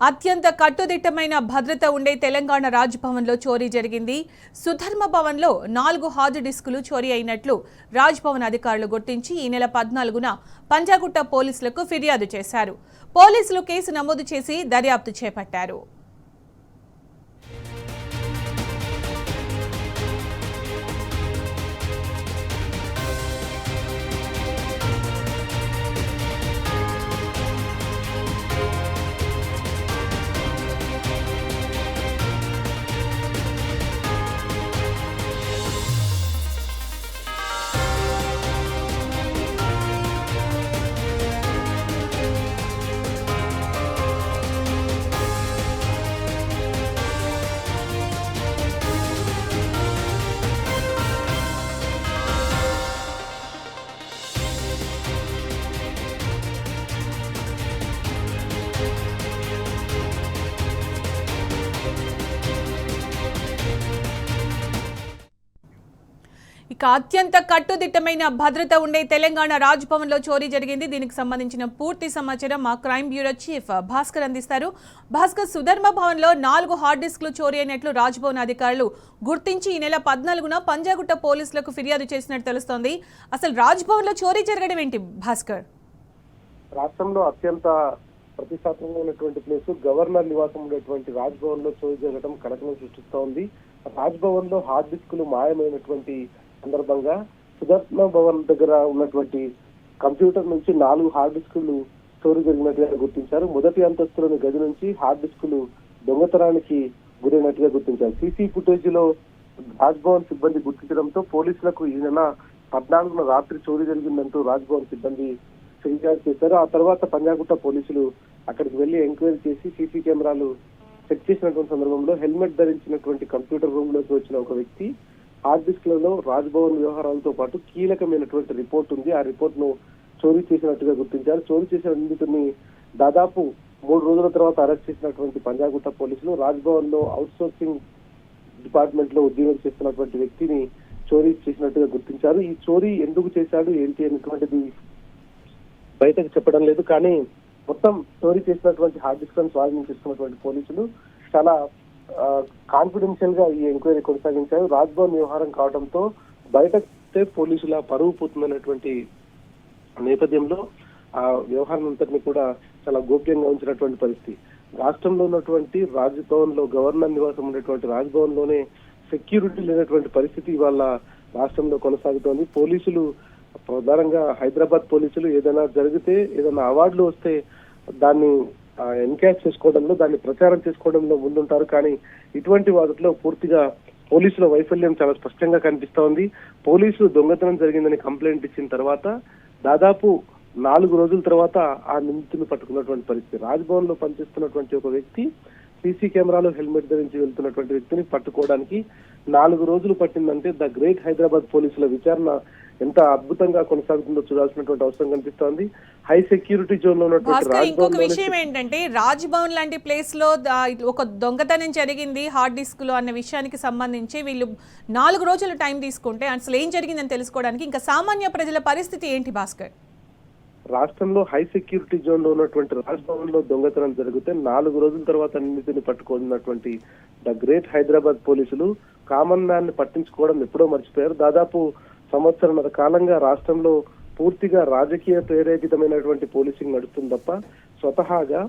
అత్యంత కట్టుదిట్టమైన భద్రత ఉండే తెలంగాణ రాజ్భవన్లో చోరీ జరిగింది. సుధర్మ భవన్లో 4 హార్డ్ డిస్కులు చోరీ అయినట్లు రాజ్భవన్ అధికారులు గుర్తించి ఈ నెల 14న పంజాగుట్ట పోలీసులకు ఫిర్యాదు చేశారు. పోలీసులు కేసు నమోదు చేసి దర్యాప్తు చేపట్టారు. ఇక అత్యంత కట్టుదిట్టమైన భద్రత ఉండే తెలంగాణ రాజ్భవన్లో చోరీ జరిగింది. దీనికి సంబంధించిన పూర్తి సమాచారం మా క్రైమ్ బ్యూరో చీఫ్ భాస్కర్ అందిస్తారు. భాస్కర్, సుధర్మ భవన్లో 4 హార్డ్ డిస్కులు చోరీ అయినట్లు రాజ్భవన్ అధికారులు గుర్తించి ఈ నెల 14న పంజాగుట్ట పోలీసులకు ఫిర్యాదు చేసినట్టు తెలుస్తోంది. అసలు రాజ్భవన్లో చోరీ జరగడం ఏంటి భాస్కర్? రాష్ట్రంలో అత్యంత ప్రతిష్టాత్మకంగా ఉన్నటువంటి ప్లేస్ గవర్నర్ నివాసం ఉండేటువంటి రాజ్భవన్ లో చోరీ జరగడం కలకలం సృష్టిస్తోంది. రాజ్భవన్ లో హార్డ్ డిస్కులు మాయమైనటువంటి సందర్భంగా సుధర్మ భవన్ దగ్గర ఉన్నటువంటి కంప్యూటర్ నుంచి 4 హార్డ్ డిస్కులు చోరీ జరిగినట్టుగా గుర్తించారు. మొదటి అంతస్తులోని గది నుంచి హార్డ్ డిస్కులు దొంగతనానికి గురైనట్టుగా గుర్తించారు. సీసీ ఫుటేజ్ లో రాజ్భవన్ సిబ్బంది గుర్తించడంతో పోలీసులకు ఈ నెల 14న రాత్రి చోరీ జరిగిందంటూ రాజ్భవన్ సిబ్బంది ఫిర్యాదు చేశారు. ఆ తర్వాత పంజాగుట్ట పోలీసులు అక్కడికి వెళ్లి ఎంక్వైరీ చేసి సీసీ కెమెరాలు చెక్ చేసినటువంటి సందర్భంలో హెల్మెట్ ధరించినటువంటి కంప్యూటర్ రూమ్ లోకి వచ్చిన ఒక వ్యక్తి హార్డ్ డిస్క్లలో రాజ్భవన్ వ్యవహారాలతో పాటు కీలకమైనటువంటి రిపోర్ట్ ఉంది. ఆ రిపోర్ట్ ను చోరీ చేసినట్టుగా గుర్తించారు. చోరీ చేసిన నిందితుడిని దాదాపు 3 రోజుల తర్వాత అరెస్ట్ చేసినటువంటి పంజాగుట్ట పోలీసులు రాజ్భవన్ లో అవుట్ సోర్సింగ్ డిపార్ట్మెంట్ లో ఉద్యోగం చేస్తున్నటువంటి వ్యక్తిని చోరీ చేసినట్టుగా గుర్తించారు. ఈ చోరీ ఎందుకు చేశాడు ఏంటి అనేటువంటిది బయటకు చెప్పడం లేదు. కానీ మొత్తం చోరీ చేసినటువంటి హార్డ్ డిస్క్ లను స్వాధీనం చేసుకున్నటువంటి పోలీసులు చాలా కాన్ఫిడెన్షియల్ గా ఈ ఎంక్వైరీ కొనసాగించారు. రాజ్భవన్ వ్యవహారం కావడంతో బయటకే పోలీసుల పరువు పోతుందనేటువంటి నేపథ్యంలో ఆ వ్యవహారం అంతటిని కూడా చాలా గోప్యంగా ఉంచినటువంటి పరిస్థితి. రాష్ట్రంలో ఉన్నటువంటి రాజ్భవన్ లో గవర్నర్ నివాసం ఉండేటువంటి రాజ్భవన్ లోనే సెక్యూరిటీ లేనటువంటి పరిస్థితి ఇవాళ రాష్ట్రంలో కొనసాగుతోంది. పోలీసులు ప్రధానంగా హైదరాబాద్ పోలీసులు ఏదైనా జరిగితే ఏదైనా అవార్డులు వస్తే దాన్ని ఎన్కాష్ చేసుకోవడంలో దాన్ని ప్రచారం చేసుకోవడంలో ముందుంటారు. కానీ ఇటువంటి వాటిలో పూర్తిగా పోలీసుల వైఫల్యం చాలా స్పష్టంగా కనిపిస్తా ఉంది. పోలీసులు దొంగతనం జరిగిందని కంప్లైంట్ ఇచ్చిన తర్వాత దాదాపు 4 రోజుల తర్వాత ఆ నిందితుని పట్టుకున్నటువంటి పరిస్థితి. రాజ్భవన్ లో పనిచేస్తున్నటువంటి ఒక వ్యక్తి సీసీ కెమెరాలో హెల్మెట్ ధరించి వెళ్తున్నటువంటి వ్యక్తిని పట్టుకోవడానికి 4 రోజులు పట్టిందంటే ద గ్రేట్ హైదరాబాద్ పోలీసుల విచారణ ఎంత అద్భుతంగా కొనసాగుతుందో చూడాల్సినటువంటి అవసరం కనిపిస్తోంది. హై సెక్యూరిటీ జోన్ లో ఉన్నటువంటి ఇంకొక విషయం ఏంటంటే రాజ్భవన్ లాంటి ప్లేస్ లో ఒక దొంగతనం జరిగింది హార్డ్ డిస్క్ లో అన్న విషయానికి సంబంధించి వీళ్ళు 4 రోజులు టైం తీసుకుంటే అసలు ఏం జరిగిందని తెలుసుకోవడానికి ఇంకా సామాన్య ప్రజల పరిస్థితి ఏంటి భాస్కర్? రాష్ట్రంలో హై సెక్యూరిటీ జోన్ లో ఉన్నటువంటి రాజ్భవన్ లో దొంగతనం జరిగితే 4 రోజుల తర్వాత నిందితుని పట్టుకున్నటువంటి ద గ్రేట్ హైదరాబాద్ పోలీసులు కామన్ మ్యాన్ ని పట్టించుకోవడం ఎప్పుడో మర్చిపోయారు. దాదాపు 1.5 సంవత్సరాల కాలంగా రాష్ట్రంలో పూర్తిగా రాజకీయ ప్రేరేపితమైనటువంటి పోలీసింగ్ నడుస్తుంది తప్ప స్వతహాగా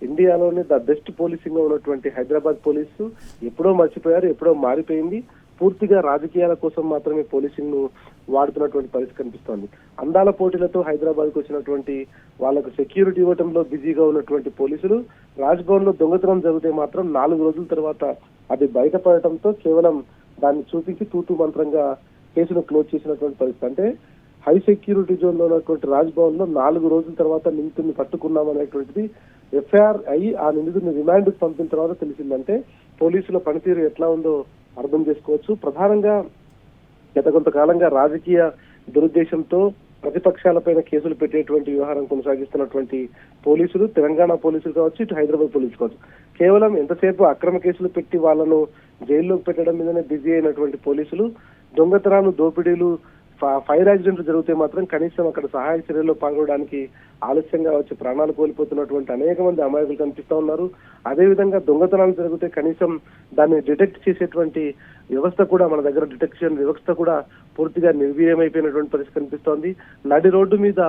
ఇండియాలోనే ద బెస్ట్ పోలీసింగ్ గా ఉన్నటువంటి హైదరాబాద్ పోలీసు ఎప్పుడో మర్చిపోయారు, ఎప్పుడో మారిపోయింది. పూర్తిగా రాజకీయాల కోసం మాత్రమే పోలీసింగ్ ను వాడుతున్నటువంటి పరిస్థితి కనిపిస్తోంది. అందాల పోటీలతో హైదరాబాద్ కు వచ్చినటువంటి వాళ్లకు సెక్యూరిటీ ఇవ్వడంలో బిజీగా ఉన్నటువంటి పోలీసులు రాజ్భవన్ లో దొంగతనం జరిగితే మాత్రం 4 రోజుల తర్వాత అది బయటపడటంతో కేవలం దాన్ని చూపించి తూతు మంత్రంగా కేసును క్లోజ్ చేసినటువంటి పరిస్థితి. అంటే హై సెక్యూరిటీ జోన్ లో ఉన్నటువంటి రాజ్భవన్ లో 4 రోజుల తర్వాత నిందితుడిని పట్టుకున్నామనేటువంటిది ఎఫ్ఐఆర్ అయ్యి ఆ నిందితుడిని రిమాండ్ కు పంపిన తర్వాత తెలిసిందంటే పోలీసుల పనితీరు ఎట్లా ఉందో అర్థం చేసుకోవచ్చు. ప్రధానంగా గత కొంతకాలంగా రాజకీయ దురుద్దేశంతో ప్రతిపక్షాలపైన కేసులు పెట్టేటువంటి వ్యవహారం కొనసాగిస్తున్నటువంటి పోలీసులు, తెలంగాణ పోలీసులు కావచ్చు, ఇటు హైదరాబాద్ పోలీసులు కావచ్చు, కేవలం ఎంతసేపు అక్రమ కేసులు పెట్టి వాళ్ళను జైల్లోకి పెట్టడం మీదనే బిజీ అయినటువంటి పోలీసులు దొంగతనాలు, దోపిడీలు, ఫైర్ యాక్సిడెంట్లు జరిగితే మాత్రం కనీసం అక్కడ సహాయ చర్యల్లో పాల్గొనడానికి ఆలస్యంగా వచ్చి ప్రాణాలు కోల్పోతున్నటువంటి అనేక మంది అమాయకులు కనిపిస్తా ఉన్నారు. అదేవిధంగా దొంగతనాలు జరిగితే కనీసం దాన్ని డిటెక్ట్ చేసేటువంటి వ్యవస్థ కూడా మన దగ్గర డిటెక్షన్ వ్యవస్థ కూడా పూర్తిగా నిర్వీర్యమైపోయినటువంటి పరిస్థితి కనిపిస్తోంది. నడి రోడ్డు మీద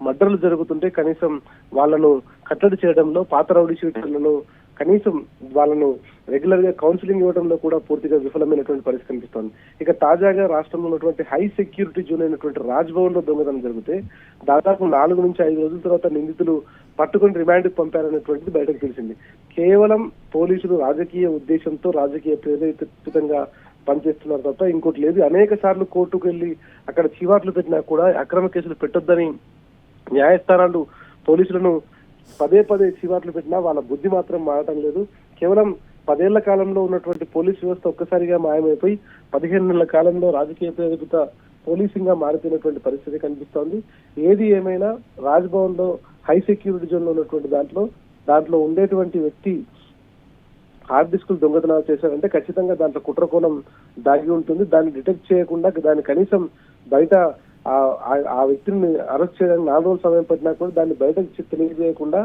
మర్డర్లు జరుగుతుంటే కనీసం వాళ్ళను కట్టడి చేయడంలో, పాత రౌడీ షీటర్లను కనీసం వాళ్ళను రెగ్యులర్ గా కౌన్సిలింగ్ ఇవ్వడంలో కూడా పూర్తిగా విఫలమైనటువంటి పరిస్థితి కనిపిస్తోంది. ఇక తాజాగా రాష్ట్రంలో ఉన్నటువంటి హై సెక్యూరిటీ జోన్ అయినటువంటి రాజ్ భవన్ లో దొంగతనం జరిగితే దాదాపు 4 నుంచి 5 రోజుల తర్వాత నిందితులు పట్టుకుని రిమాండ్ పంపారనేటువంటిది బయటకు తెలిసింది. కేవలం పోలీసులు రాజకీయ ఉద్దేశంతో, రాజకీయ ప్రేరేపితంగా పనిచేస్తున్నారు తప్ప ఇంకోటి లేదు. అనేక సార్లు కోర్టుకు వెళ్లి అక్కడ చీవాట్లు పెట్టినా కూడా అక్రమ కేసులు పెట్టొద్దని న్యాయస్థానాలు పోలీసులను పదే చీవాట్లు పెట్టినా వాళ్ళ బుద్ధి మాత్రం మారటం లేదు. కేవలం 10 ఏళ్ల కాలంలో ఉన్నటువంటి పోలీస్ వ్యవస్థ ఒక్కసారిగా మాయమైపోయి 15 నెలల కాలంలో రాజకీయ ప్రేరేపిత పోలీసింగ్ గా మారిపోయినటువంటి పరిస్థితి కనిపిస్తోంది. ఏది ఏమైనా రాజ్ భవన్ లో హై సెక్యూరిటీ జోన్ లో ఉన్నటువంటి దాంట్లో ఉండేటువంటి వ్యక్తి హార్డ్ డిస్కులు దొంగతనాలు చేశారంటే ఖచ్చితంగా దాంట్లో కుట్రకోణం దాగి ఉంటుంది. దాన్ని డిటెక్ట్ చేయకుండా దాన్ని కనీసం బయట ఆ వ్యక్తిని అరెస్ట్ చేయడానికి 4 రోజుల సమయం పట్టినా కూడా దాన్ని బయటకు తెలియజేయకుండా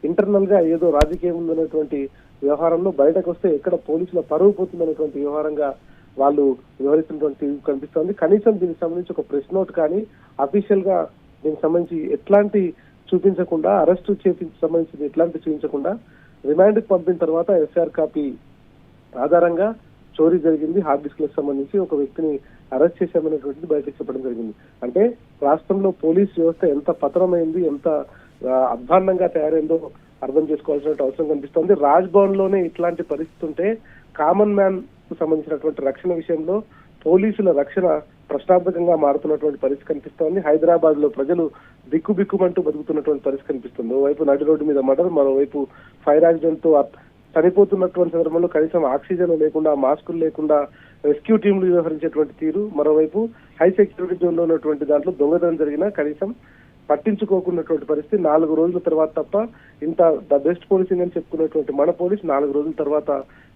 ఇంటర్నల్ గా ఏదో రాజకీయం ఉందనేటువంటి వ్యవహారంలో బయటకు వస్తే ఎక్కడ పోలీసుల పరువు పోతుందనేటువంటి వ్యవహారంగా వాళ్ళు వ్యవహరిస్తున్నటువంటి కనిపిస్తోంది. కనీసం దీనికి సంబంధించి ఒక ప్రెస్ నోట్ కానీ అఫీషియల్ గా దీనికి సంబంధించి ఎట్లాంటి చూపించకుండా, అరెస్ట్ సంబంధించి ఎట్లాంటి చూపించకుండా రిమాండ్ కి పంపిన తర్వాత ఎఫ్ఐఆర్ కాపీ ఆధారంగా చోరీ జరిగింది, హార్డ్ డిస్క్లకు సంబంధించి ఒక వ్యక్తిని అరెస్ట్ చేశామనేటువంటిది బయటకు చెప్పడం జరిగింది. అంటే రాష్ట్రంలో పోలీస్ వ్యవస్థ ఎంత పతనమైంది, ఎంత అధ్వాన్నంగా తయారైందో అర్థం చేసుకోవాల్సిన అవసరం కనిపిస్తోంది. రాజ్ భవన్ లోనే ఇట్లాంటి పరిస్థితి ఉంటే కామన్ మ్యాన్ కు సంబంధించినటువంటి రక్షణ విషయంలో పోలీసుల రక్షణ ప్రశ్నార్థకంగా మారుతున్నటువంటి పరిస్థితి కనిపిస్తోంది. హైదరాబాద్ లో ప్రజలు బిక్కుమంటూ బతుకుతున్నటువంటి పరిస్థితి కనిపిస్తుంది. ఓవైపు నడి రోడ్డు మీద మర్డర్, మరోవైపు ఫైర్ యాక్సిడెంట్ తో చనిపోతున్నటువంటి సందర్భంలో కనీసం ఆక్సిజన్ లేకుండా, మాస్కులు లేకుండా రెస్క్యూ టీంలు వ్యవహరించేటువంటి తీరు, మరోవైపు హై సెక్యూరిటీ జోన్ లో ఉన్నటువంటి దాంట్లో దొంగతనం జరిగినా కనీసం పట్టించుకోకున్నటువంటి పరిస్థితి. 4 రోజుల తర్వాత తప్ప ఇంత ద బెస్ట్ పోలీసింగ్ అని చెప్పుకున్నటువంటి మన పోలీస్ 4 రోజుల తర్వాత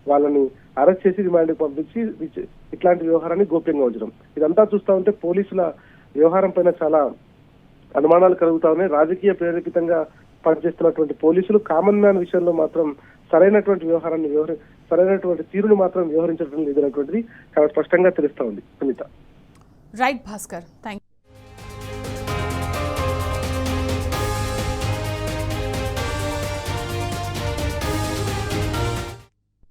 వాళ్ళని అరెస్ట్ చేసి రిమాండ్ పంపించి ఇట్లాంటి వ్యవహారాన్ని గోప్యంగా ఉంచడం, ఇదంతా చూస్తా ఉంటే పోలీసుల వ్యవహారం పైన చాలా అనుమానాలు కలుగుతా ఉన్నాయి. రాజకీయ ప్రేరేపితంగా పనిచేస్తున్నటువంటి పోలీసులు కామన్ మ్యాన్ విషయంలో మాత్రం సరైనటువంటి తీరును మాత్రం వ్యవహరించడం లేదనేటువంటిది చాలా స్పష్టంగా తెలుస్తా ఉంది. Sunitha. Right Bhaskar, thank you.